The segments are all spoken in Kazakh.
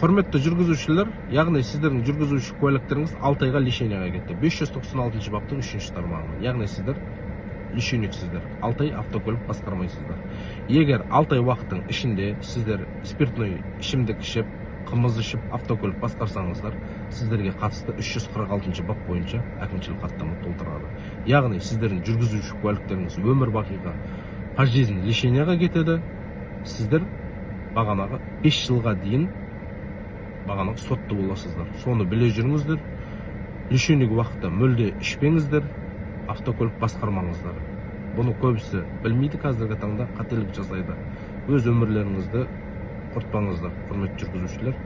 Құрметті жүргізушілер, яғни сіздердің жүргізуші куәліктеріңіз 6 айға лишенияға кетті. 596 баптың 3-ші тармағымен. Яғни сіздер лишенексіздер. 6 ай автокөлік басқармайсыздар. Егер 6 ай уақыттың ішінде сіздер спиртной ішімдік ішіп, қымыз ішіп, автокөлік басқарсаңыздар, сіздерге қатысты 346 бап бойынша әкімшілік хаттама толтырады. Яғни сіздердің жүргізуші куәліктеріңіз өмір бақиға пожизненно лишенияға кетеді. Сіздер бағанағы 5 жылға дейін бағанағы сотты боласыздар. Соны біле жүріңіздер. Лишениеге уақытта мүлде ішпеңіздер, автокөлік басқармаңыздар. Бұны көбісі білмейді, қазіргі таңда қателік жасайды. Өз өмірлеріңізді құртпаңыздар, құрметті жүргізушілер.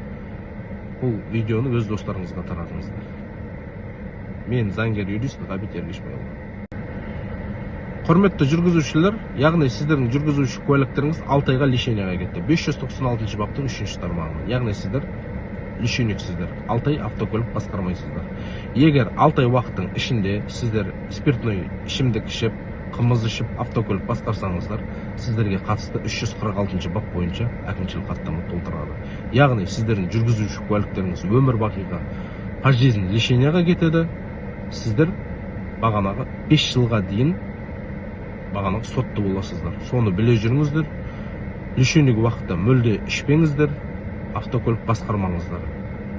Бұл видеоны өз достарыңызға таратыңыздар. Мен заңгер юрист Ғабит Ергешбайұлы. Құрметті жүргізушілер, яғни сіздердің жүргізуші куәліктеріңіз 6 айға лишенияға кетті. 596 баптың 3-ші тармағымен. Яғни сіздер лишенексіздер. 6 ай автокөлік басқармайсыздар. Егер 6 ай уақыттың ішінде сіздер спиртной ішімдік ішіп, қымыз ішіп, автокөлік басқарсаңыздар, сіздерге қатысты 346 бап бойынша әкімшілік хаттама толтырады. Яғни сіздердің жүргізуші куәліктеріңіз өмір бақиға пожизненно лишенияға кетеді. Сіздер бағанағы 5 жылға дейін бағанағы сотты боласыздар. Соны біле жүріңіздер. Лишениеге уақытта мүлде ішпеңіздер, автокөлік басқармаңыздар.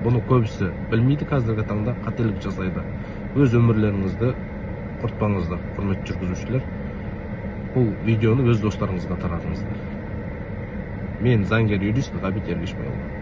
Бұны көбісі білмейді, қазіргі таңда қателік жасайды. Өз өмірлеріңізді құртпаңыздар, құрметті жүргізушілер. Бұл видеоны өз достарыңызға таратыңыздар. Мен заңгер юрист Ғабит Ергешбайұлы.